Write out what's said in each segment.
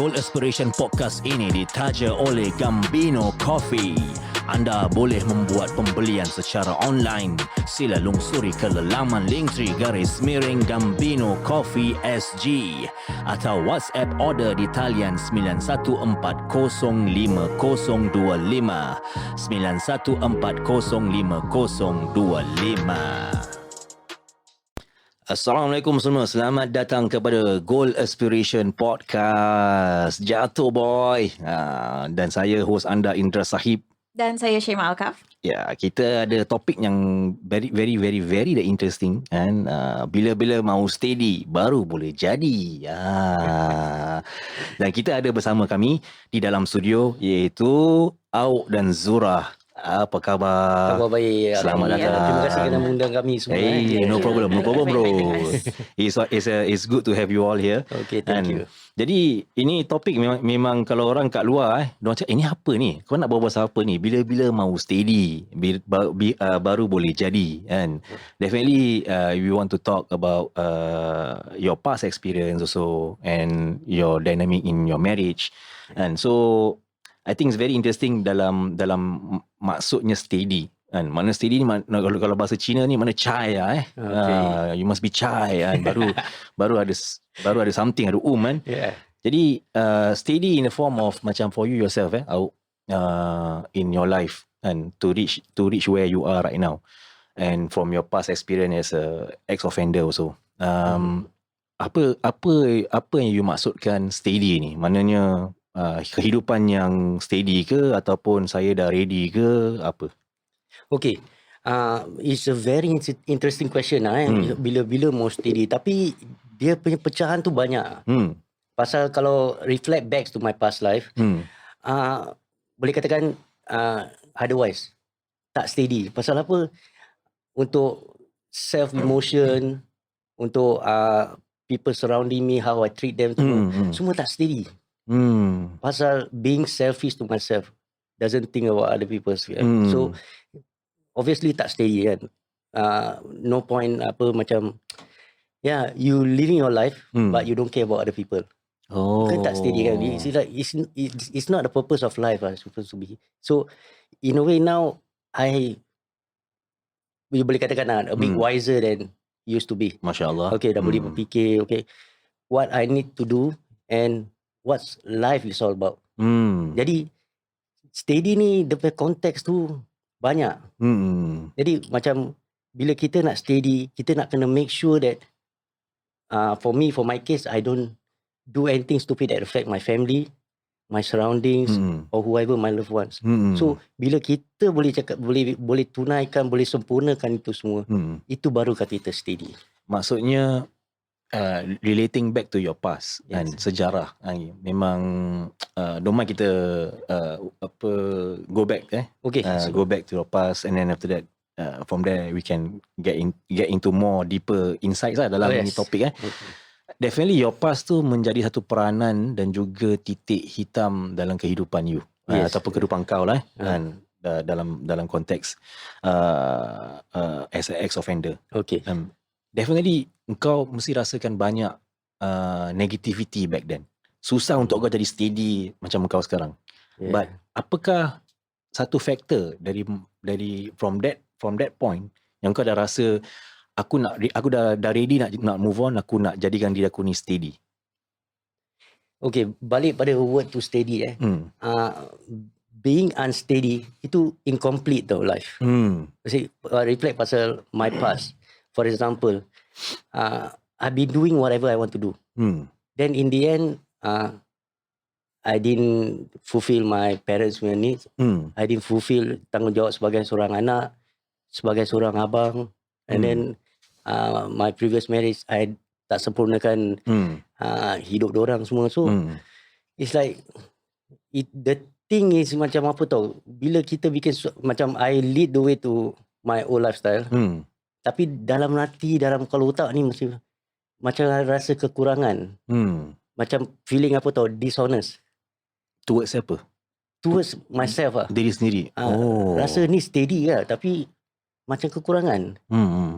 Gold Aspiration Podcast ini ditaja oleh Gambino Coffee. Anda boleh membuat pembelian secara online. Sila lungsuri ke laman _Gambino Coffee SG atau WhatsApp order di talian 91405025 91405025. Assalamualaikum semua. Selamat datang kepada Gold Aspiration Podcast. Jatuh Boy. Dan saya host anda Indra Sahib. Dan saya Syema Alkaf. Ya, kita ada topik yang very interesting kan. Bila-bila mau steady baru boleh jadi. Dan kita ada bersama kami di dalam studio iaitu Awk dan Zurah. Apa khabar? Khabar baik. Selamat datang. Terima kasih kerana mengundang kami semua. No problem bro. It's good to have you all here. Okay, thank you. Jadi ini topik memang kalau orang kat luar diorang cakap ini apa ni? Kau nak berbual pasal apa ni? Bila-bila mau steady baru boleh jadi kan. Definitely we want to talk about your past experience also and your dynamic in your marriage. And so I think it's very interesting dalam maksudnya steady kan. Mana steady ni kalau bahasa Cina ni mana chai Okay. you must be chai kan. baru ada something, ada kan. Yeah. Jadi steady in the form of macam for you yourself in your life and to reach where you are right now, and from your past experience as a ex-offender also. Apa yang you maksudkan steady ni? Maknanya kehidupan yang steady ke ataupun saya dah ready ke apa? Okay. It's a very interesting question Bila-bila mau steady, tapi dia punya pecahan tu banyak. Pasal kalau reflect back to my past life, boleh katakan otherwise tak steady. Pasal apa? Untuk self emotion, untuk people surrounding me, how I treat them, semua tak steady. Pasal being selfish to myself, doesn't think about other people. So obviously tak steady kan. No point macam you living your life but you don't care about other people. Kan tak steady kan. It's not the purpose of life supposed to be. So in a way now you boleh katakan a bit wiser than used to be. Masya Allah. Okay, dah boleh berfikir what I need to do and what's life is all about. Jadi steady ni dia punya konteks tu banyak. Jadi macam bila kita nak steady, kita nak kena make sure that for my case, I don't do anything stupid that affect my family, my surroundings, or whoever my loved ones. So bila kita boleh cakap, boleh tunaikan, boleh sempurnakan itu semua, itu baru kata kita steady. Maksudnya relating back to your past and sejarah, memang don't mind kita go back go back to your past, and then after that from there we can get into more deeper insights dalam ini topik. Definitely your past tu menjadi satu peranan dan juga titik hitam dalam kehidupan you, ataupun kehidupan kau kan, dalam konteks as an ex-offender. Definitely engkau mesti rasakan banyak negativity back then. Susah untuk kau jadi steady macam kau sekarang. But apakah satu faktor dari from that point yang kau dah rasa aku dah ready nak move on, aku nak jadikan diri aku ni steady? Okay, balik pada word to steady being unsteady itu incomplete tau life. Reflect pasal my past. For example, I've been doing whatever I want to do. Then in the end, I didn't fulfill my parents' needs. I didn't fulfill tanggungjawab sebagai seorang anak, sebagai seorang abang. And then my previous marriage, I tak sempurnakan hidup diorang semua. So it's like the thing is macam apa tau. Bila kita bikin macam I lead the way to my old lifestyle. Tapi dalam hati, dalam kepala otak ni mesti macam rasa kekurangan. Macam feeling apa tau, dishonest. Towards siapa? Towards myself Diri sendiri. Rasa ni steady tapi macam kekurangan.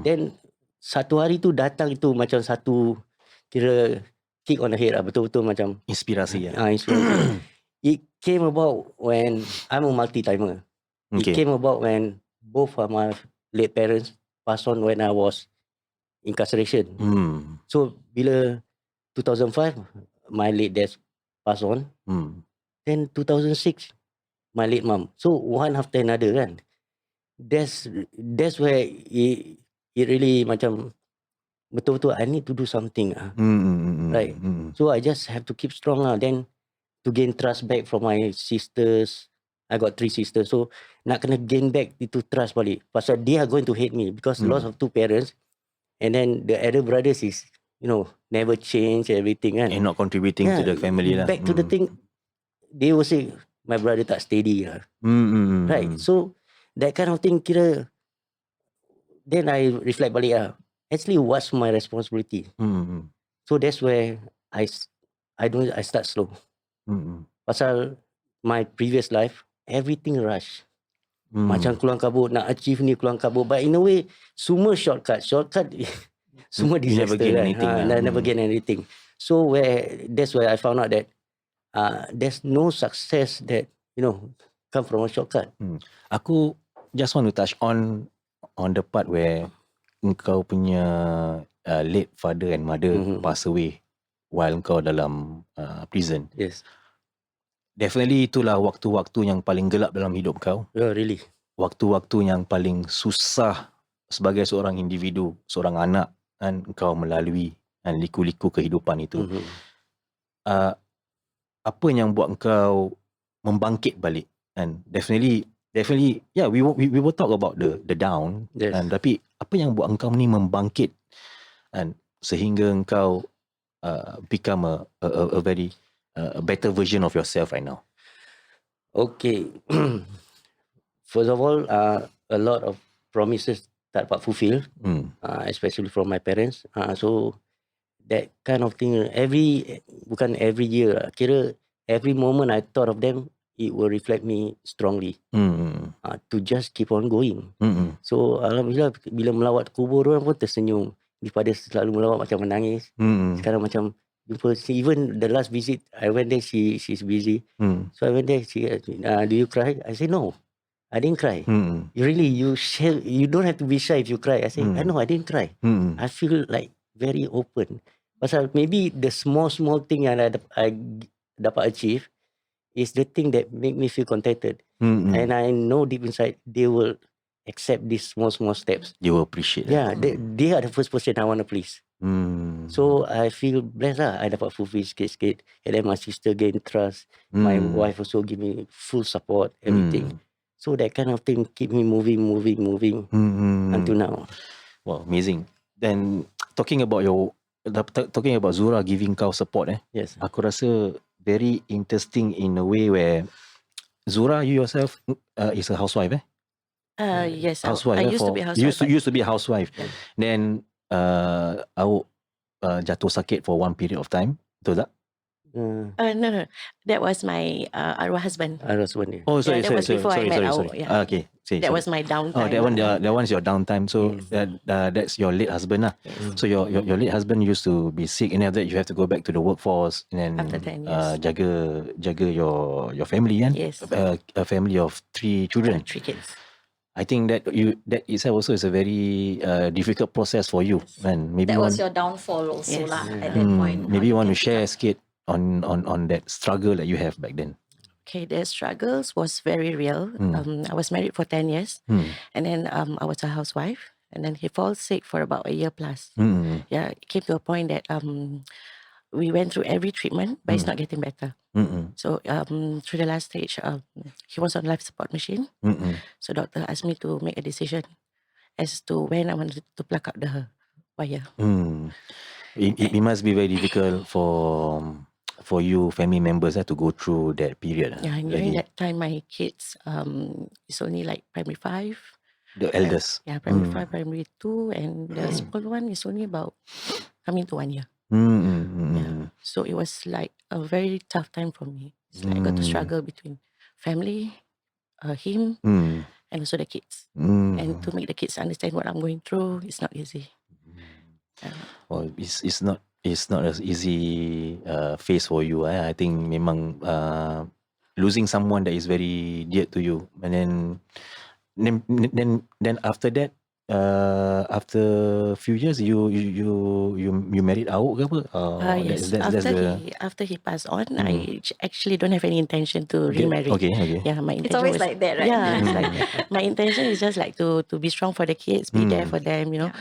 Then satu hari tu datang itu macam satu kira kick on the head lah, betul-betul macam Inspirasi ya. inspirasi. It came about when I'm a multi-timer. It Okay. came about when both of my late parents passed on when I was incarceration. So bila 2005 my late dad passed on. Then 2006 my late mom. So one after another kan. That's where it really macam betul-betul I need to do something right. So I just have to keep strong lah. Then to gain trust back from my sisters, I got 3 sisters, so nak kena gain back itu trust balik. Pasal they are going to hate me because loss of 2 parents, and then the elder brothers is never change everything kan. And not contributing to the family lah. Back to the thing, they will say my brother tak steady lah. Right. So that kind of thing kira. Then I reflect balik lah. Actually, what's my responsibility? So that's where I start slow. Pasal my previous life, everything rush. Macam keluar kabut, nak achieve ni keluar kabut. But in a way, semua shortcut. Semua disaster. You never gain anything. Never gain anything. So that's where I found out that there's no success that come from a shortcut. Aku just want to touch on the part where engkau punya late father and mother pass away while engkau dalam prison. Yes. Definitely itulah waktu-waktu yang paling gelap dalam hidup kau. Yeah, really. Waktu-waktu yang paling susah sebagai seorang individu, seorang anak kan engkau melalui liku-liku kehidupan itu. Apa yang buat engkau membangkit balik? And definitely yeah, we will talk about the down. Yes. And tapi apa yang buat engkau ni membangkit and sehingga engkau become a very a better version of yourself right now? Okay. First of all, a lot of promises tak dapat fulfill, especially from my parents. So that kind of thing, bukan every year, kira every moment I thought of them, it will reflect me strongly to just keep on going. So alhamdulillah, bila melawat kubur orang pun tersenyum daripada selalu melawat macam menangis. Sekarang macam jumpa, even the last visit I went there, she's busy. So I went there, she asked me, do you cry? I said no, I didn't cry. You don't have to be shy if you cry. I said no, I didn't cry. I feel like very open. Pasal maybe the small thing yang I dapat achieve is the thing that make me feel contented. And I know deep inside they will accept these small steps. They will appreciate. Yeah, they are the first person I want to please. So I feel blessed lah. I dapat fulfill sikit-sikit. And then my sister gain trust. My wife also give me full support, everything. So that kind of thing keep me moving until now. Wow, amazing. Then talking about Zurah giving kau support, Yes. aku rasa very interesting in a way where Zurah, you yourself is a housewife, Yes, housewife. I used to be a housewife. Used to be a housewife. Then awak jatuh sakit for one period of time, betul tak? No. That was my arwah husband. Husband. Oh, sorry. That was before I met Awak. Yeah. Okay. That was my downtime. Oh, that one's your downtime. So that's your late husband lah. Yes. So your late husband used to be sick, and after that you have to go back to the workforce and then After 10 years. jaga your family kan? Yes. A family of 3 children. 3 kids. I think that itself also is a very difficult process for you, and maybe That was your downfall also Yes. lah at that point. maybe you want to How share you skit on that struggle that you have back then. Okay, the struggles was very real. I was married for 10 years, and then I was a housewife, and then he falls sick for about a year plus. Yeah, it came to a point that we went through every treatment, but it's not getting better. So through the last stage, he was on life support machine. So doctor asked me to make a decision as to when I wanted to pluck out the wire. It must be very difficult for you family members to go through that period. Yeah, and during that time, my kids is only like primary 5. The eldest. Yeah, primary 5, primary 2, and the small one is only about coming to 1 year. Yeah. So it was like a very tough time for me. It's like I got to struggle between family, him, and also the kids. And to make the kids understand what I'm going through, it's not easy. Well, it's not it's not as easy phase for you. I think memang losing someone that is very dear to you, and then after that, after a few years, you married out ke apa? Yes. That's the After he passed on, I actually don't have any intention to remarry. okay. Yeah, my intention It's always was, like that, right? Yeah, it's like my intention is just like to be strong for the kids, be there for them, you know,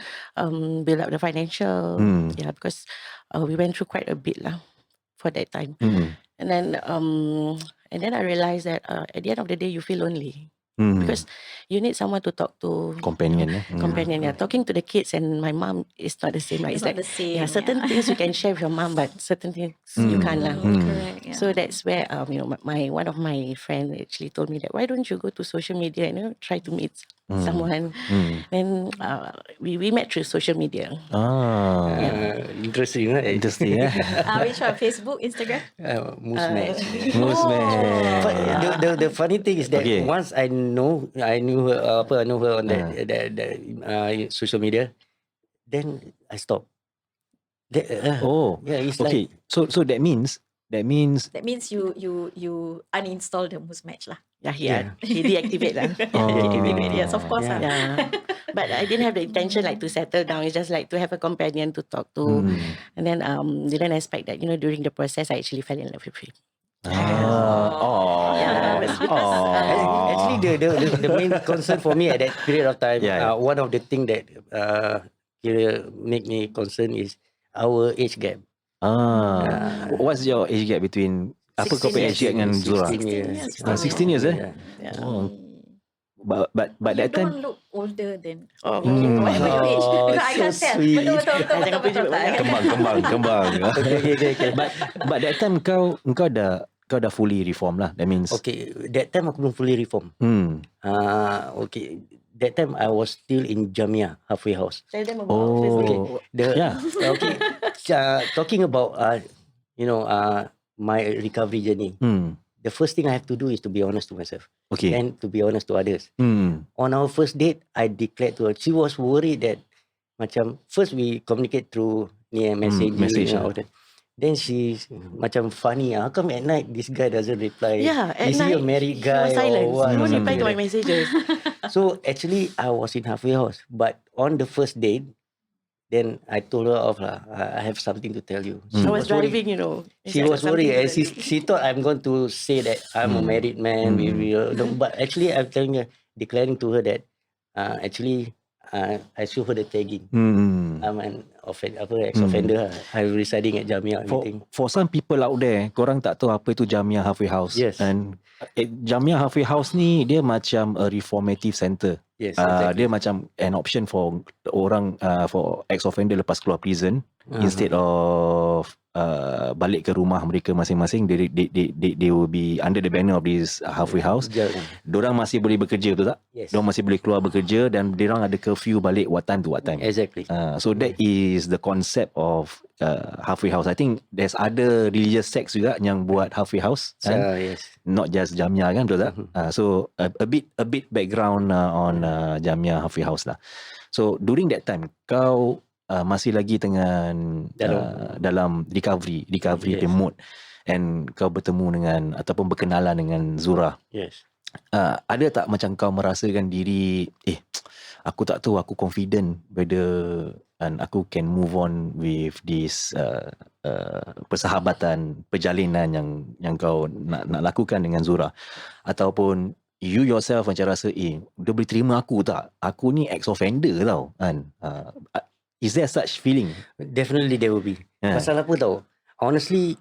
build up the financial. Yeah, because we went through quite a bit lah for that time, and then I realized that at the end of the day, you feel lonely. Because you need someone to talk to, companion. companion. Yeah, talking to the kids and my mom is not the same. Right? It's not the same. Yeah, certain things you can share with your mom, but certain things you can't lah. Correct. Yeah. So that's where my one of my friends actually told me that why don't you go to social media and try to meet someone. Then we met through social media. Interesting, right? Interesting. Which one? Facebook, Instagram? Moose match. Movement. But the funny thing is that Okay. once I knew her, I know her on that social media, then I stopped. Yeah, it's okay. like So that means That means you uninstall the Moose Match lah. Yeah, he deactivate lah. Deactivate. Yes, of course. Yeah. But I didn't have the intention like to settle down. It's just like to have a companion to talk to. And then didn't expect that, during the process I actually fell in love with him. actually the main concern for me at that period of time, one of the thing that make me concerned is our age gap. What's your age gap between apa kau 16 punya age gap dengan Zurah? 16 years. Yeah. Oh. But that You time don't look older than Whatever your age. Because I can't tell. sweet. Betul. kembang. Okay. But that time kau dah fully reform lah. That means Okay, that time aku belum fully reform. Okay, that time I was still in Jamia halfway house. Tell them about Facebook. Okay, talking about my recovery journey. The first thing I have to do is to be honest to myself. Okay. And to be honest to others. On our first date, I declared to her. She was worried that macam first we communicate through message. Then she's macam funny. How come at night this guy doesn't reply? Yeah, at Is night he a married guy he was silent. or what? He won't or reply to my something like messages. that. So actually, I was in halfway house. But on the first date, then I told her off lah. I have something to tell you. I was driving, She was worried, and she thought I'm going to say that I'm a married man. But actually, I'm telling her, declaring to her that actually I show her the tagging. I'm an ex-offender. I'm residing at Jamia. For some people out there, korang tak tahu apa itu Jamia Halfway House. Yes. And Jamia Halfway House ni dia macam a reformative center. Yes, exactly. Dia macam an option for orang for ex-offender lepas keluar prison, instead of balik ke rumah mereka masing-masing, they will be under the banner of this halfway house. Diorang masih boleh bekerja, betul tak? Yes. Diorang masih boleh keluar bekerja dan diorang ada curfew balik what time to what time. Exactly. So that is the concept of halfway house. I think there's other religious sects juga yang buat halfway house. Yes. Not just Jamia kan, betul tak? So a bit background on Jamia halfway house lah. So during that time kau masih lagi dengan dalam recovery mode, and kau bertemu dengan ataupun berkenalan dengan Zurah. Yes. Ada tak macam kau merasakan diri aku tak tahu, aku confident whether and aku can move on with this persahabatan, perjalanan yang kau nak lakukan dengan Zurah, ataupun you yourself macam rasa dia boleh terima aku tak, aku ni ex-offender tau kan. Is there such feeling? Definitely there will be. Pasal apa tau? Honestly,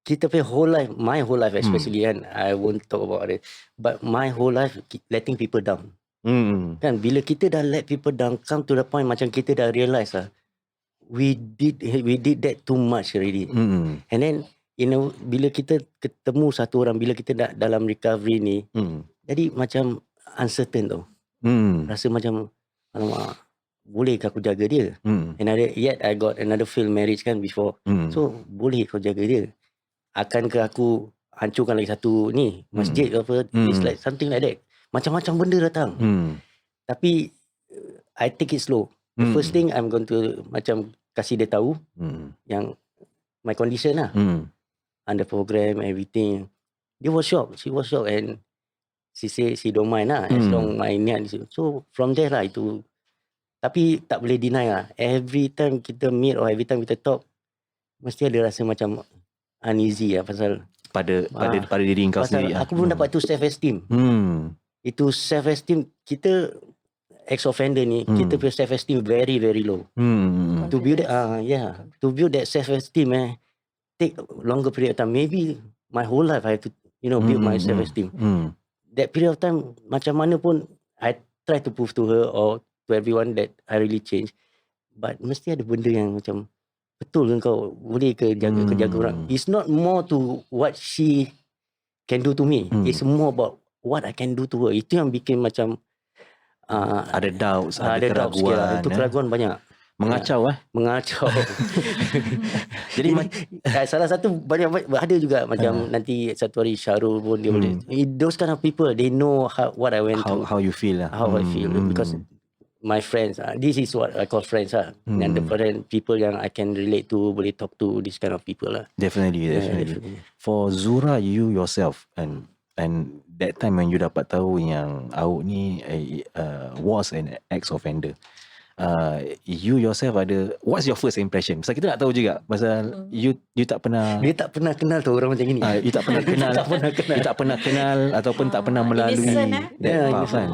kita punya whole life, my whole life especially kan, I won't talk about it, but my whole life letting people down. Kan bila kita dah let people down, come to the point macam kita dah realise lah, we did that too much already. And then bila kita ketemu satu orang, bila kita dah dalam recovery ni, jadi macam uncertain tau. Rasa macam alamak, boleh ke aku jaga dia? Yet I got another failed marriage kan before. So boleh kau jaga dia? Akankah aku hancurkan lagi satu ni masjid ke apa? It's like something like that. Macam-macam benda datang. Tapi I take it slow. The first thing I'm going to macam kasih dia tahu yang my condition lah. Under program, everything. She was shocked and she say she don't mind lah as long my niat. So from there lah itu. Tapi tak boleh deny lah. Every time kita meet or every time kita talk, mesti ada rasa macam uneasy lah pasal pada diri kau sendiri. Aku belum dapat tu self-esteem. Itu self-esteem kita ex-offender ni, kita punya self-esteem very very low. To build that, to build that self-esteem take longer period of time. Maybe my whole life I have to build my self-esteem. That period of time macam mana pun I try to prove to her or to everyone that I really change. But mesti ada benda yang macam betul ke kau boleh ke jaga orang. It's not more to what she can do to me. It's more about what I can do to her. Itu yang bikin macam ada doubts, ada keraguan. Itu keraguan banyak. Mengacau Mengacau. Jadi salah satu banyak ada juga macam nanti satu hari Syarul pun dia boleh. Those kind of people, they know what I went through. How you feel lah. How I feel because my friends, this is what I call friends lah. And the friend people yang I can relate to, boleh talk to, this kind of people lah. Definitely. For Zurah, you yourself and that time when you dapat tahu yang awak ni was an ex-offender, you yourself what's your first impression? Pasal kita nak tahu juga pasal you tak pernah, dia tak pernah kenal tu orang macam ni. You tak pernah kenal. You tak pernah kenal ataupun tak pernah melalui that path kan.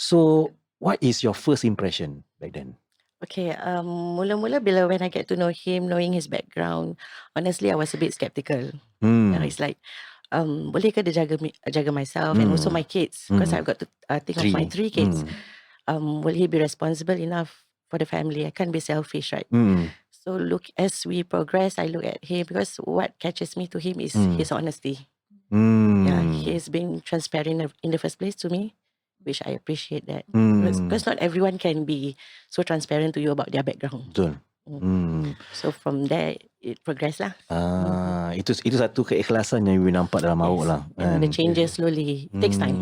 So what is your first impression back then? Okay, mula-mula when I get to know him, knowing his background, honestly I was a bit skeptical. It's like, boleh ke dia jaga myself and also my kids, because I've got to think of my 3 kids. Will he be responsible enough for the family? I can't be selfish, right? So as we progress, I look at him because what catches me to him is his honesty. Yeah, he has been transparent in the first place to me, which I appreciate that. Because not everyone can be so transparent to you about their background. Betul. So from there it progress lah. Itu satu keikhlasan yang you nampak dalam awak lah. And the changes slowly. It takes time.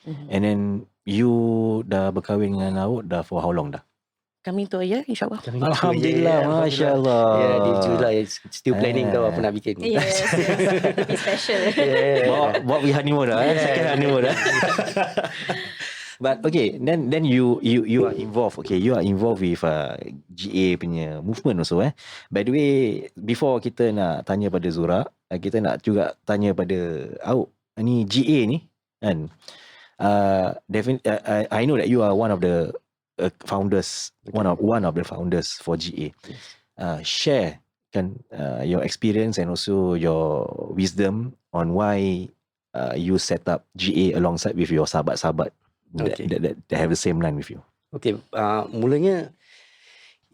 And then you dah berkahwin dengan awak dah for how long dah? Coming to a year, insyaAllah. Alhamdulillah, Masya Allah. Di July, still planning tau apa nak bikin. Yes, lebih special. Bawa pergi honeymoon dah, second honeymoon dah. But okay, then you are involved. Okay, you are involved with GA punya movement also. By the way, before kita nak tanya pada Zurah, kita nak juga tanya pada awak. Ni GA ni kan. I know that you are one of the founders, one of the founders for GA. Share kan your experience and also your wisdom on why you set up GA alongside with your sahabat-sahabat that have the same line with you. Okay, mulanya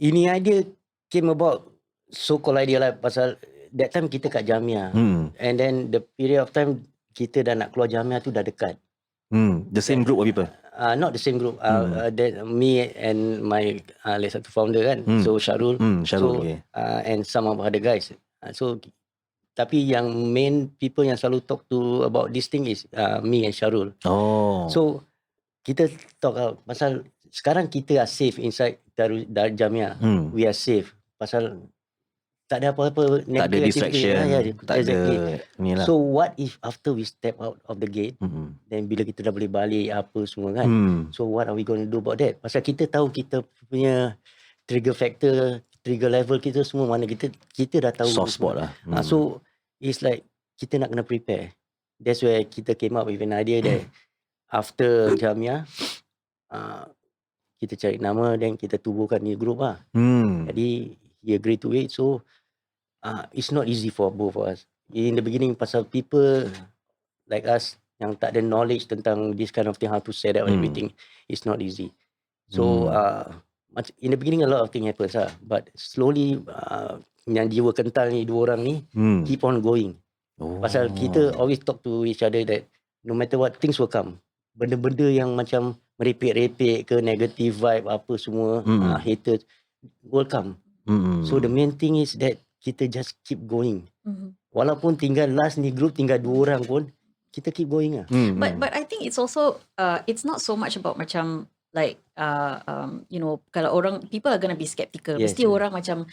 ini idea came about so-called idea lah pasal that time kita kat Jamia. And then the period of time kita dah nak keluar Jamia tu dah dekat. The same group of people? Not the same group. That me and my satu founder kan. So Syarul. So, okay. And some of other guys. So tapi yang main people yang selalu talk to about this thing is me and Syarul. So kita talk out pasal sekarang kita are safe inside Darul Jamia. We are safe pasal tak ada apa-apa, tak ada distraction, tak ada inilah. So what if after we step out of the gate, then bila kita dah boleh balik apa semua kan, so what are we going to do about that? Pasal kita tahu kita punya trigger factor, trigger level kita semua mana, kita dah tahu soft spot lah. So it's like kita nak kena prepare. That's where kita came up with an idea that after Jamia, kita cari nama dan kita tubuhkan ni group lah. Jadi he agreed to it. So it's not easy for both of us. In the beginning, pasal people like us yang tak ada knowledge tentang this kind of thing, how to set up everything, it's not easy. So in the beginning a lot of things happens lah, but slowly yang jiwa kental ni dua orang ni keep on going. Pasal kita always talk to each other that no matter what, things will come. Benda-benda yang macam merepek-repek ke, negative vibe apa semua, haters will come. So the main thing is that kita just keep going. Walaupun tinggal last ni group tinggal 2 orang pun, kita keep going lah. But I think it's also it's not so much about macam like you know, kalau orang, people are gonna be skeptical. Yes, Mesti orang macam,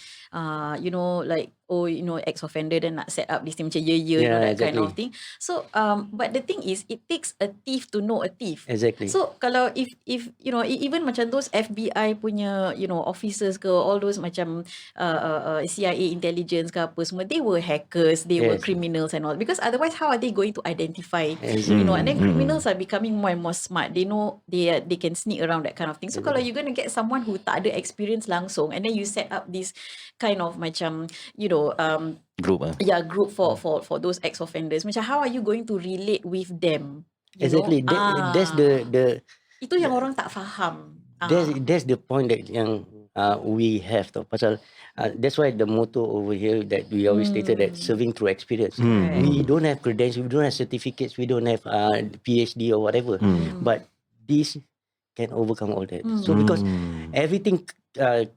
you know, like, oh, you know, ex-offender then nak set up this thing macam you know, that kind of thing. So, but the thing is, it takes a thief to know a thief. Exactly. So, kalau if you know, even macam those FBI punya, you know, officers ke, all those macam CIA intelligence ke apa semua, they were hackers, they were criminals and all. Because otherwise, how are they going to identify, you know, and then criminals are becoming more and more smart. They know they can sneak around, that kind of thing. So, kalau you're going to get someone who tak ada experience langsung, and then you set up this kind of macam, you know, Group group for those ex-offenders. Macam, how are you going to relate with them? Exactly. That's the itu yang orang tak faham. That's the point that yang we have tau. Pasal that's why the motto over here that we always stated that serving through experience. We don't have credentials, we don't have certificates, we don't have PhD or whatever. But this can overcome all that. So because everything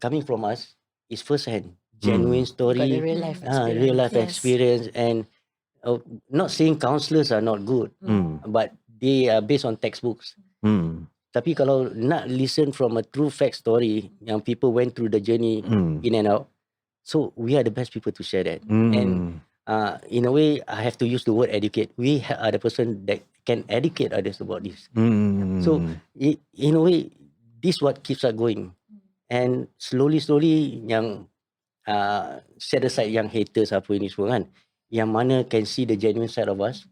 coming from us is first hand, genuine story, Got the real life experience, and not saying counselors are not good, but they are based on textbooks. Tapi kalau nak listen from a true fact story yang people went through the journey in and out, so we are the best people to share that. And in a way, I have to use the word educate. We are the person that can educate others about this. So in a way, this what keeps us going. And slowly yang set aside yang haters apa ini semua kan, yang mana can see the genuine side of us,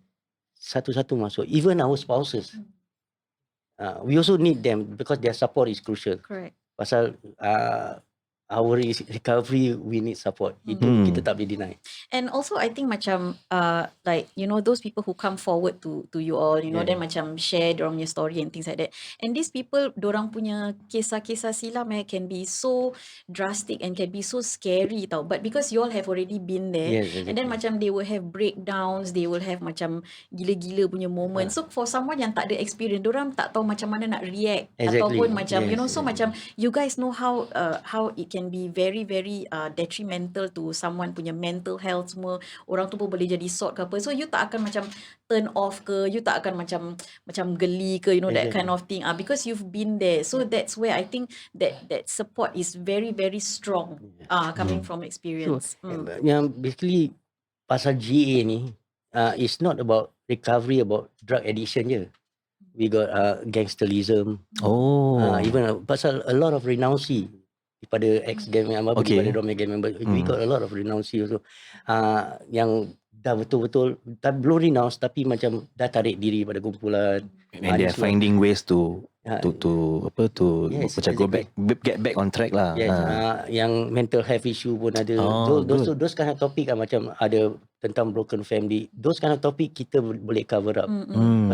satu-satu masuk. Even our spouses. We also need them because their support is crucial. Correct. Pasal our recovery, we need support. Itu kita tak boleh deny. And also I think macam like, you know, those people who come forward to you all, you know, then macam share dorang punya story and things like that. And these people, dorang punya kisah-kisah silam can be so drastic and can be so scary tau. But because you all have already been there, and then macam they will have breakdowns, they will have macam gila-gila punya moments. So for someone yang tak ada experience, dorang tak tahu macam mana nak react, ataupun macam, you know, so macam you guys know how it can be very very detrimental to someone punya mental health semua. Orang tu pun boleh jadi sort ke apa. So you tak akan macam turn off ke, you tak akan macam geli ke, you know, that kind of thing. Because you've been there. So that's where I think that support is very very strong coming from experience. Yang basically pasal GA ni it's not about recovery, about drug addiction je. We got gangsterism. Even pasal a lot of renouncee daripada ex-gang member, daripada dorang gang member. We got a lot of renouncee also. Yang dah betul-betul belum renounce tapi macam dah tarik diri pada kumpulan. And they are finding ways to macam get back on track lah. Yang mental health issue pun ada. Those kind of topic macam ada tentang broken family. Those kind of topic kita boleh cover up.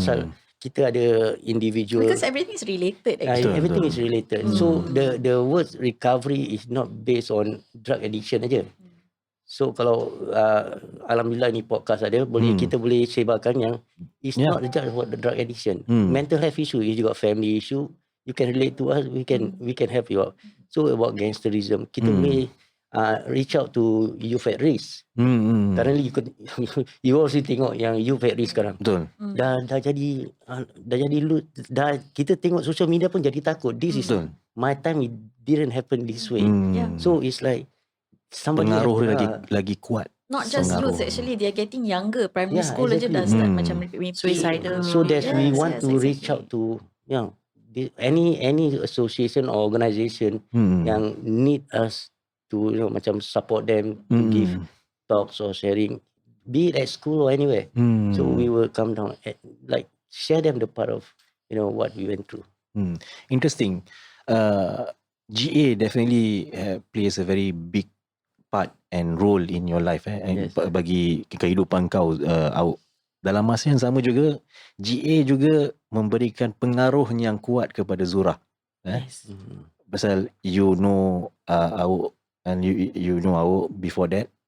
Pasal kita ada individual. Because everything is related actually. Everything is related. So the word recovery is not based on drug addiction aja. So kalau alhamdulillah ni podcast ada, kita boleh sebarkan yang it's not just about the drug addiction. Mental health issue, you got family issue, you can relate to us, we can help you out. So about gangsterism, kita boleh reach out to youth at risk. Currently you also tengok yang youth at risk sekarang. Betul. Dah jadi kita tengok social media pun jadi takut. This is my time, it didn't happen this way. So it's like pengaruh lagi kuat. Not just youth, actually they are getting younger. Primary school aja dah start macam suicidal. So that we want to reach out to any association or organisation yang need us to macam support them, to give talks or sharing, be it at school or anywhere. So we will come down like share them the part of what we went through. Interesting. GA definitely plays a very big part and role in your life bagi kehidupan kau. Dalam masa yang sama juga GA juga memberikan pengaruh yang kuat kepada Zurah. Pasal you know and you know Awak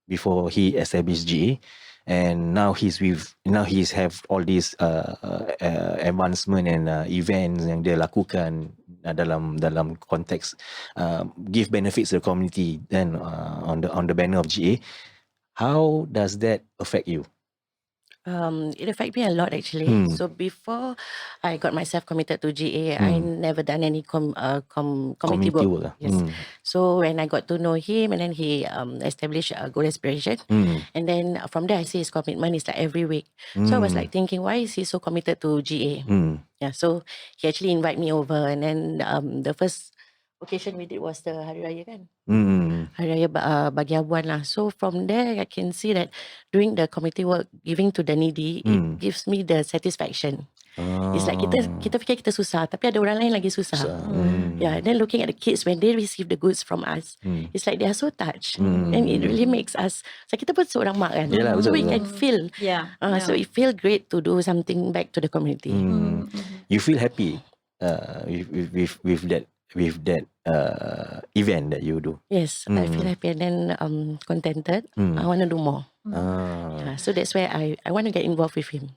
before he established GA, and now he's have all these advancement and events yang dia lakukan dalam konteks give benefits to the community then on the banner of GA. How does that affect you? It affected me a lot actually. So before I got myself committed to GA, I never done any community work. Yes. So when I got to know him, and then he established a good Aspiration, and then from there I see his commitment is like every week. So I was like thinking, why is he so committed to GA? Yeah. So he actually invited me over, and then the first occasion we did was the Hari Raya kan. Hari Raya bagi abuan lah. So from there I can see that doing the community work, giving to the needy, it gives me the satisfaction. It's like kita fikir kita susah, tapi ada orang lain lagi susah. Yeah, and then looking at the kids when they receive the goods from us, it's like they are so touched, and it really makes us. So kita pun seorang mak kan, Yalah, so betul, we can feel. So it feel great to do something back to the community. You feel happy with that event that you do. Yes, I feel happy and then contented. I want to do more. Yeah, so that's where I want to get involved with him,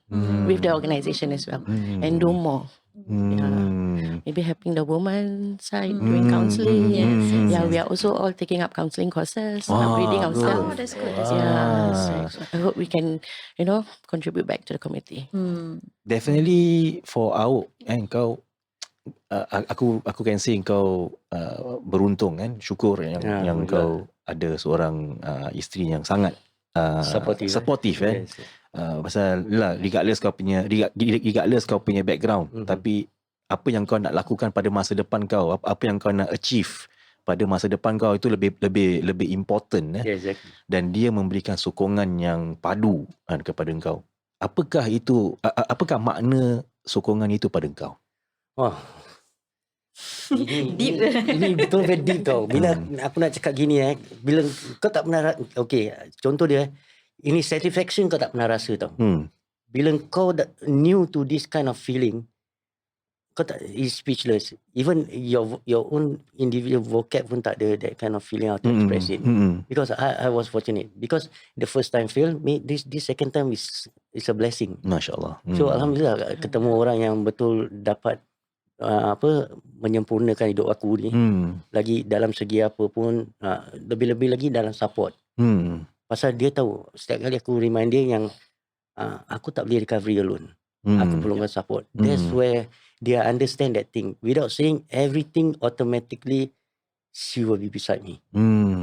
with the organisation as well, and do more. Yeah, maybe helping the woman side doing counselling. Yeah, we are also all taking up counselling courses, upgrading ourselves. That's good. Yeah, so I hope we can, contribute back to the community. Definitely for Awak kau aku can say kau beruntung kan, syukur yang kau ada seorang isteri yang sangat supportive kan. Yes. Pasal lah regardless kau punya background, tapi apa yang kau nak lakukan pada masa depan kau, apa yang kau nak achieve pada masa depan kau itu lebih important Exactly. dan dia memberikan sokongan yang padu kepada kau. Apakah makna sokongan itu pada kau? Wah. Ini betul very deep tau. Bila aku nak cakap gini bila kau tak pernah, contoh dia, ini satisfaction kau tak pernah rasa tau. Bila kau new to this kind of feeling, kau tak is speechless. Even your own individual vocab pun tak ada that kind of feeling how to express it. Because I was fortunate. Because the first time fail, this second time is a blessing. Masya-Allah. So alhamdulillah ketemu orang yang betul dapat menyempurnakan hidup aku ni. Lagi dalam segi apa pun, lebih-lebih lagi dalam support. Pasal dia tahu setiap kali aku remind dia yang aku tak boleh recovery alone. Aku perlukan support. That's where dia understand that thing. Without saying everything, automatically she will be beside me.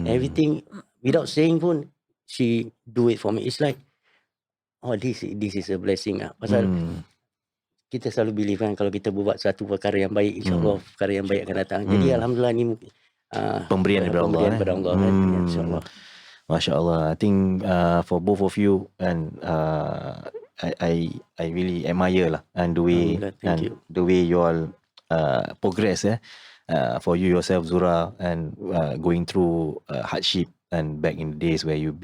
Everything without saying pun she do it for me. It's like, this is a blessing pasal kita selalu believe kan, kalau kita buat satu perkara yang baik, insyaAllah perkara yang baik akan datang. Jadi alhamdulillah ni pemberian daripada Allah. InsyaAllah. Masya Allah. I think for both of you, and I really admire lah, and the way you all progress for you yourself, Zurah, and going through hardship, and back in the days where you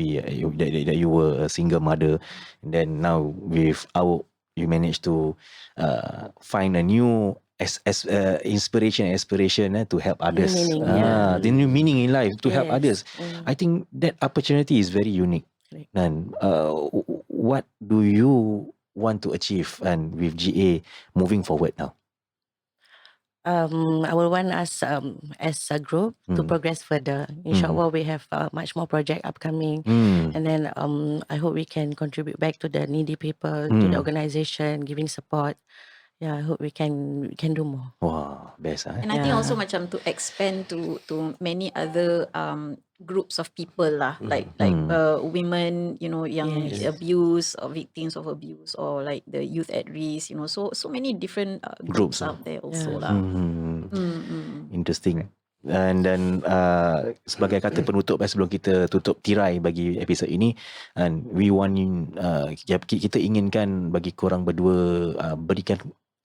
were a single mother, and then now with our you managed to find a new inspiration, aspiration to help others. The new meaning in life to help others. I think that opportunity is very unique. And what do you want to achieve and with GA moving forward now? I will want us as a group to progress further. Inshallah, we have much more project upcoming, and then I hope we can contribute back to the needy people, to the organisation, giving support. Yeah, I hope we can do more. Wow, best. And I think also macam to expand to many other groups of people lah, like women, yang abuse or victims of abuse, or like the youth at risk, so many different groups out there also lah. Interesting. And then sebagai kata penutup sebelum kita tutup tirai bagi episod ini, and we want kita inginkan bagi korang berdua berikan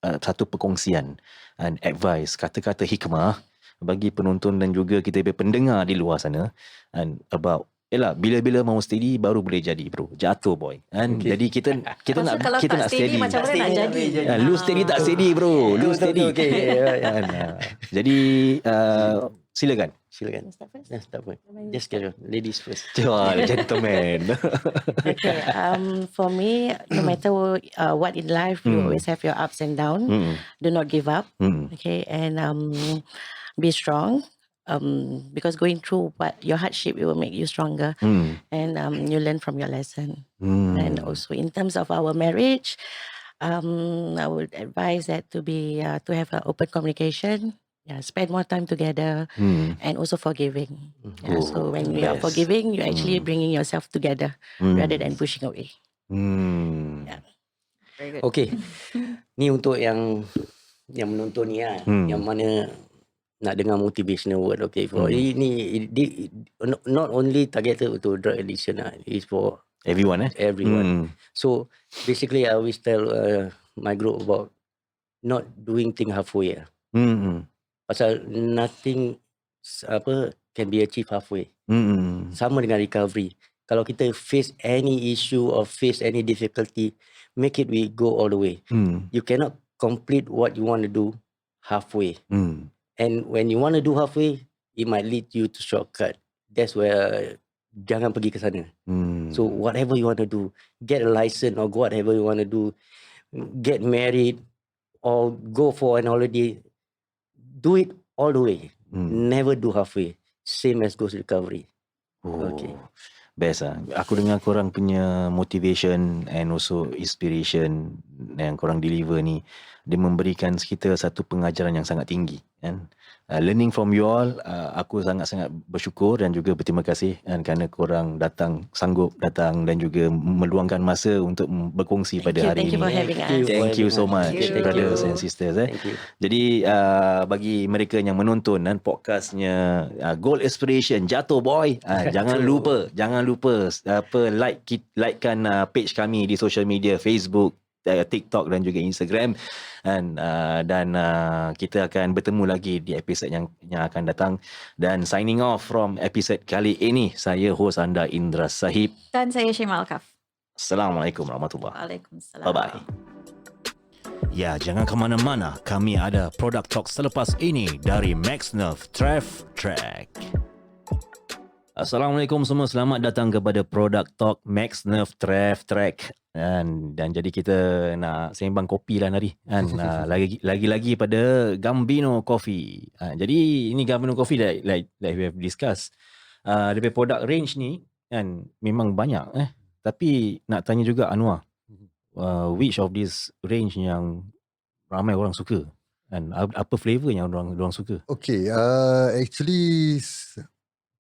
satu perkongsian and advice, kata-kata hikmah bagi penonton dan juga kita pendengar di luar sana, and about bila-bila mau steady baru boleh jadi bro, Jatuh Boy kan. Jadi kita nak steady macam mana nak jadi. Lu steady tak steady bro, lu steady. Jadi silakan. Start first? Just carry on. Ladies first. Gentleman. Okay. For me, no matter what in life, you always have your ups and downs. Do not give up. Okay, and be strong. because going through what your hardship, it will make you stronger, and you learn from your lesson. And also in terms of our marriage, I would advise that to have an open communication. Yeah, spend more time together, and also forgiving. Yeah, so when you are best. forgiving, you're actually bringing yourself together rather than pushing away. Yeah. Very good. Okay. Ni untuk yang menonton ni lah. Yang mana nak dengar motivational word. Okay. For ini not only targeted to drug addiction lah. It's for Everyone everyone. So basically I always tell my group about not doing thing halfway lah. Pasal nothing can be achieved halfway. Sama dengan recovery. Kalau kita face any issue or face any difficulty, make it we go all the way. You cannot complete what you want to do halfway. And when you want to do halfway, it might lead you to shortcut. That's where jangan pergi ke sana. So whatever you want to do, get a license or whatever you want to do, get married or go for an holiday, do it all the way. Never do halfway. Same as goes recovery. Okay. Best lah. Aku dengar korang punya motivation and also inspiration yang korang deliver ni, dia memberikan kita satu pengajaran yang sangat tinggi kan. Learning from you all, aku sangat-sangat bersyukur dan juga berterima kasih kan, kerana korang sanggup datang dan juga meluangkan masa untuk berkongsi pada hari ini. Thank you for having us. Thank you so much, brothers and sisters. Jadi bagi mereka yang menonton dan podcastnya Gold Aspiration, Jatuh Boy, jangan lupa likekan page kami di social media, Facebook, TikTok dan juga Instagram, dan kita akan bertemu lagi di episod yang akan datang. Dan signing off from episod kali ini, saya host anda Indra Sahib Dan saya Syema Alkaf. Assalamualaikum warahmatullahi. Waalaikumsalam. Bye-bye. Ya, jangan ke mana-mana. Kami ada Product Talk selepas ini dari Max Nerve Trev Track. Assalamualaikum semua, selamat datang kepada Product Talk Max Nerve Trev Track. Dan jadi kita nak sembang kopi lah hari kan. Lagi-lagi pada Gambino Coffee. Jadi ini Gambino Coffee like we have discussed. Dia punya product range ni kan memang banyak Tapi nak tanya juga Anwar, which of this range yang ramai orang suka? And apa flavor yang orang suka? Okay, actually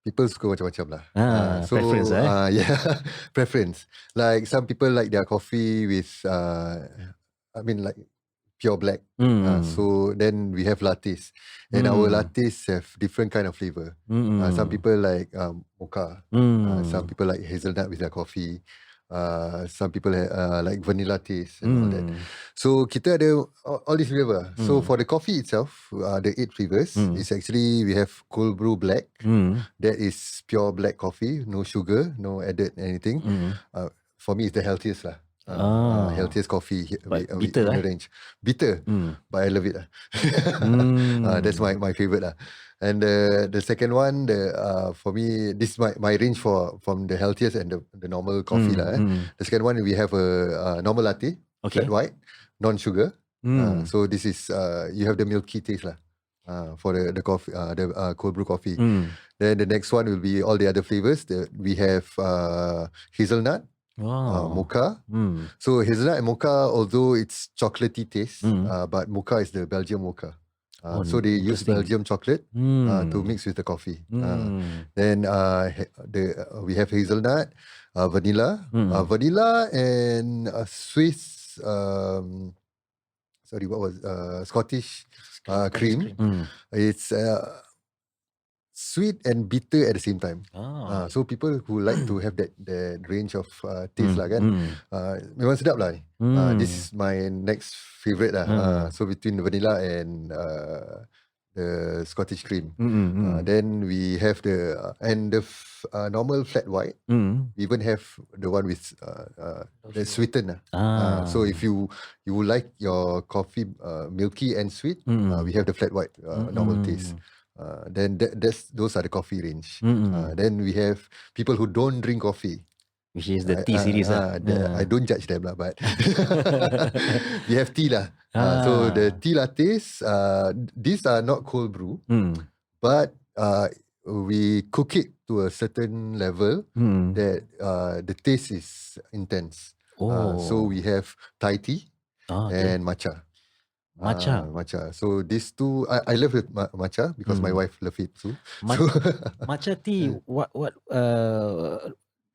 people suka macam-macam lah. So, preference yeah, preference. Like some people like their coffee with, like pure black. So then we have lattes. And our lattes have different kind of flavor. Some people like mocha. Some people like hazelnut with their coffee. Some people like vanilla taste and all that. So kita ada all these flavor. So for the coffee itself, the 8 flavors is actually we have cold brew black. That is pure black coffee, no sugar, no added anything. For me, it's the healthiest lah. Healthiest coffee bitter in the range. Bitter, but I love it lah. That's my favorite lah. And the second one, for me, this is my range from the healthiest and the normal coffee lah. The second one, we have a normal latte, flat white, non-sugar. So this is you have the milky taste lah. For the coffee, the cold brew coffee. Then the next one will be all the other flavors. We have hazelnut. Mocha. So hazelnut and mocha, although it's chocolatey taste, but mocha is the Belgium mocha. So they use Belgium chocolate to mix with the coffee. Then we have hazelnut, vanilla, vanilla and Swiss. Scottish cream. It's sweet and bitter at the same time. So people who like to have that range of taste lah kan. Memang sedap lah ni. This is my next favourite lah. So between the vanilla and the Scottish cream. Then we have the normal flat white. We even have the one with the sweetened. So if you like your coffee milky and sweet, we have the flat white normal taste. Then those are the coffee range. Then we have people who don't drink coffee, which is the tea series. I don't judge them lah, but we have tea lah. So the tea lattes, these are not cold brew, but we cook it to a certain level that the taste is intense. So we have Thai tea and matcha. Matcha. So these two, I love it, matcha because my wife love it too. Matcha tea, what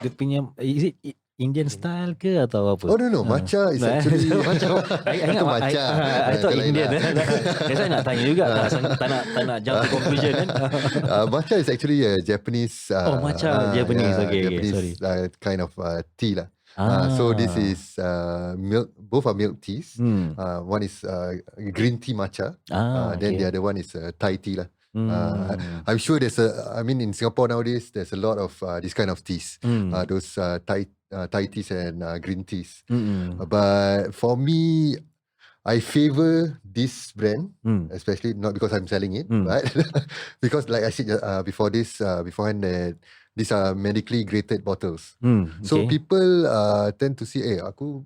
dia punya, is it Indian style ke atau apa? Oh no, matcha is actually I thought Indian. Saya nak tanya juga, tak nak jump to conclusion kan. Matcha is actually a Japanese. Matcha Japanese. Okay, Japanese, sorry. kind of tea lah. So this is milk. Both are milk teas. One is green tea matcha. Then the other one is Thai tea lah. I'm sure in Singapore nowadays, there's a lot of this kind of teas. Those Thai teas and green teas. But for me, I favor this brand, especially not because I'm selling it, but because like I said beforehand, that these are medically graded bottles. So people tend to say, aku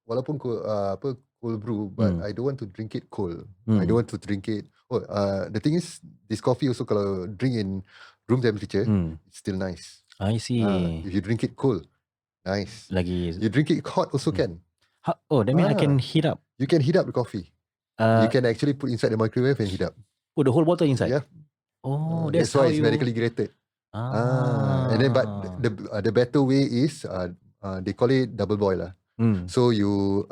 walaupun cold brew, but I don't want to drink it cold. I don't want to drink it. The thing is, this coffee also kalau drink in room temperature, it's still nice. I see. If you drink it cold, nice. Lagi. You drink it hot also can. That means I can heat up. You can heat up the coffee. You can actually put inside the microwave and heat up. Put the whole bottle inside? Yeah. That's why how it's medically graded. And then, but the better way is they call it double boil lah. So you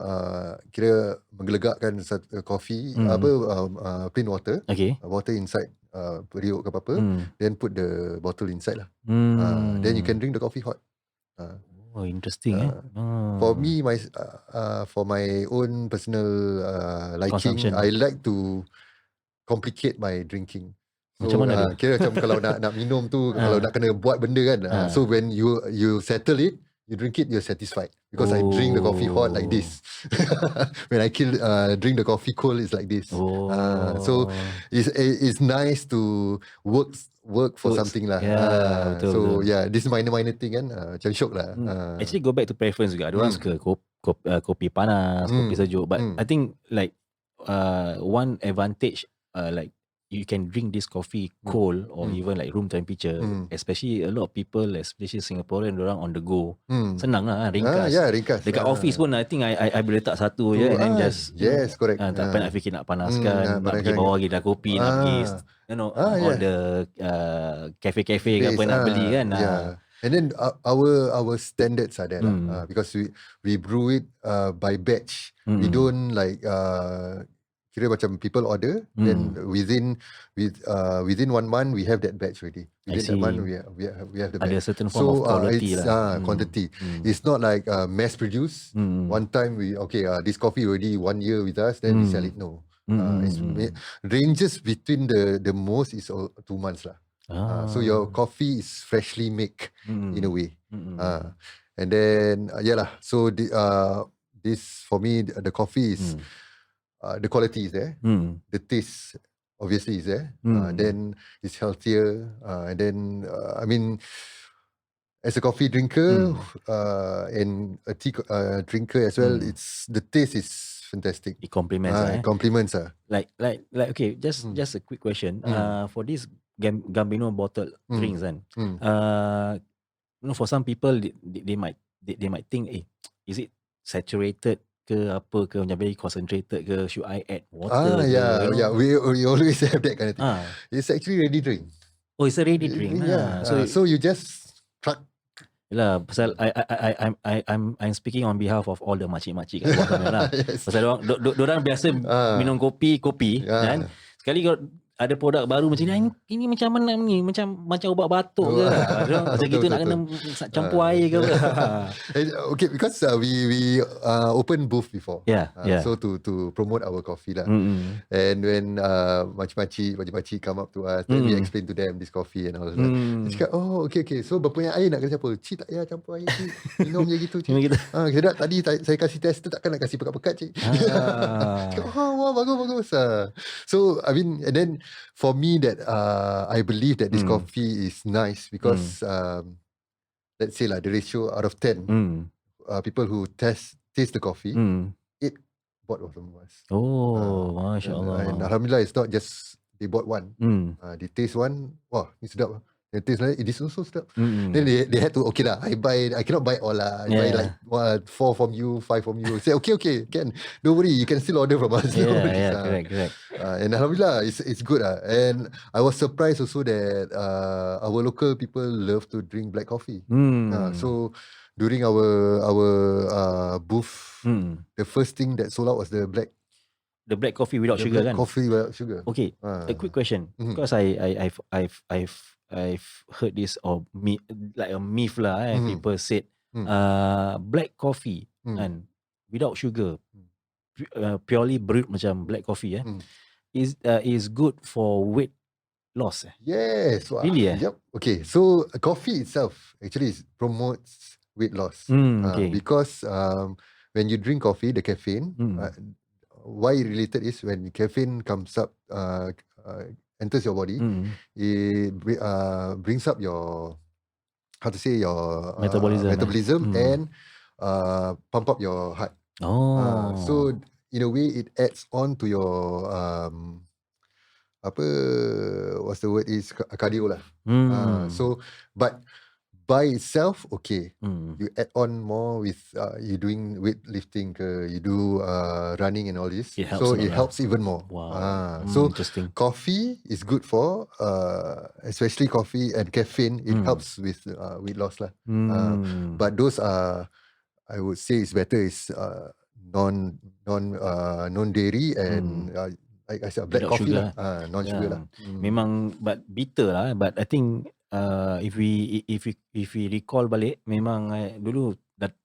kira menggelegakkan coffee, plain water, water inside periuk ke apa-apa, then put the bottle inside lah. Then you can drink the coffee hot. Interesting. For me, for my own personal liking, I like to complicate my drinking. So, macam mana kira macam kalau nak minum tu, kalau nak kena buat benda kan. So when you settle it, you drink it, you're satisfied. Because I drink the coffee hot like this. When I drink the coffee cold, it's like this. So it's nice to work for something lah. So yeah, this minor thing kan, macam syok lah. Actually go back to preference juga. Ada orang suka kopi panas, kopi sejuk. But I think like one advantage like you can drink this coffee cold or even like room temperature. Especially a lot of people, especially Singaporean, orang on the go. Senang lah, ringkas. Ringkas. Dekat office pun I think I boleh letak satu je and then just yes, correct. Tak payah nak fikir nak panaskan, nak pergi bawah lagi dah kopi, nak pergi all the cafe ke apa nak beli kan. And then our standards are there lah. Because we brew it by batch. We don't like kira macam people order, then within 1 month we have that batch already. Within that month we have the batch. Ada certain form of quality lah. Quantity. It's not like mass produced. One time this coffee already 1 year with us, then we sell it. No. Ranges between the most is 2 months lah. So your coffee is freshly made in a way. And then so this for me the coffee is the quality is there, the taste obviously is there, then it's healthier, and then as a coffee drinker and a tea drinker as well, the taste is fantastic. It complements. Complements. Like okay, just a quick question. For this Gambino bottle drinks kan, for some people they might think, is it saturated ke apa ke, macam very concentrated ke, should I add water we always have that kind of thing. It's actually ready drink. It's a ready drink. So you just truck. Yalah, pasal I'm speaking on behalf of all the makcik-makcik kat luar sana lah. Pasal dorang biasa minum kopi kan. Sekali kalau ada produk baru macam ni, ini macam mana ni, macam ubat batuk ke, macam gitu nak kena campur air ke. Okay, because we open booth before, so to promote our coffee lah. And when makcik-makcik come up to us, then we explain to them this coffee and all that. Dia cakap, okay, so berapa banyak air nak kena campur? Cik tak payah campur air, cik, minum je gitu, cik. Tadi saya kasih tester, takkan nak kasih pekat-pekat, cik. Wah, bagus. So and then for me that I believe that this coffee is nice because let's say the ratio out of 10 people who taste the coffee, 8 bought from us. Masya Allah. And Alhamdulillah, it's not just they bought one. They taste one. Wah, ni sedap. They taste like it is also sedap. Then they had to, okay lah, I cannot buy all lah. I buy like 4 from you, 5 from you. Say okay, can. Don't worry, you can still order from us. Correct. And Alhamdulillah, it's good. And I was surprised also that our local people love to drink black coffee. So during our booth, the first thing that sold out was the black coffee without sugar black kan? coffee without sugar. Okay, a quick question. Because I've heard this like a myth lah. People said black coffee and without sugar, purely brewed macam black coffee is good for weight loss. Yes. Really? Yep. Okay. So coffee itself actually promotes weight loss. Because when you drink coffee, the caffeine, why related is when caffeine comes up, enters your body, it brings up your, how to say, your metabolism and pump up your heart. So in a way, it adds on to your what's the word is cardio lah. So but by itself, okay, you add on more with you doing weightlifting, you do running and all this, it helps even more. So coffee is good for especially coffee and caffeine. It helps with weight loss lah. But those are, I would say, is better is non dairy and like I said, black coffee lah, non-sugar lah. Memang but bitter lah. But I think if we recall balik, memang dulu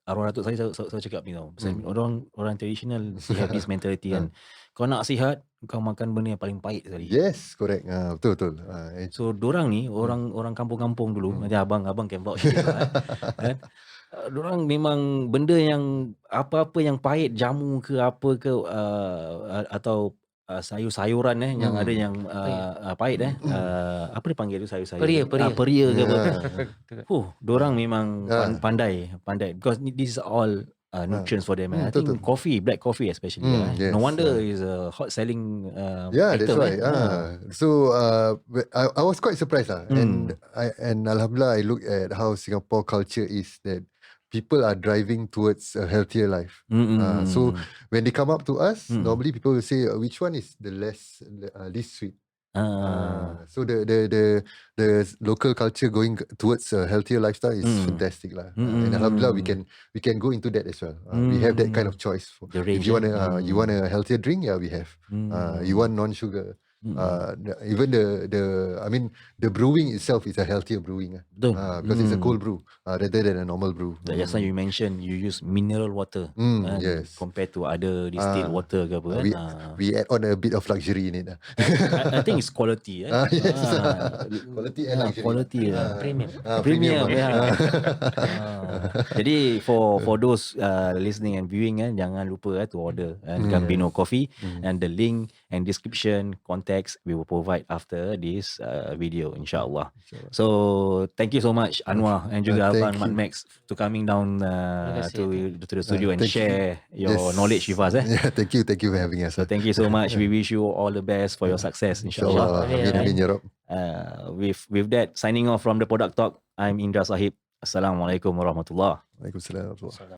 arwah datuk saya cakap ni tau. Orang traditional have this mentality kan. Kau nak sihat, kau makan benda yang paling pahit sekali. Yes, correct. Betul. So dorang ni orang kampung-kampung dulu, macam abang can vouch lah. Dorang memang benda yang apa-apa yang pahit, jamu ke apa ke atau sayur-sayuran yang ada yang pahit apa dia panggil tu sayur-sayur? Peria ke apa. Dorang memang pandai because this is all nutrients for them. I think black coffee especially. Yes, no wonder is a hot selling that's item. right. So I was quite surprised and alhamdulillah, I look at how Singapore culture is, that people are driving towards a healthier life. So when they come up to us, normally people will say, which one is the least sweet? So the local culture going towards a healthier lifestyle is fantastic lah. And alhamdulillah, we can go into that as well. We have that kind of choice. If you want a healthier drink, we have. You want non-sugar. Even the brewing itself is a healthier brewing because it's a cold brew rather than a normal brew. Just now you mentioned you use mineral water yes, compared to other distilled water ke apa we add on a bit of luxury in it. I think it's quality. Yes. Quality and luxury. Quality premium. Jadi for those listening and viewing, jangan lupa to order Gambino coffee, and the link and description context we will provide after this video, insyaAllah. So thank you so much Anwar and juga Abang Mat Max to coming down to the studio and share your knowledge with us. Thank you for having us. So thank you so much. We wish you all the best for your success, insyaAllah. Amin ya Rabb. With that, signing off from the Product Talk, I'm Indra Sahib. Assalamualaikum warahmatullahi. Waalaikumsalam.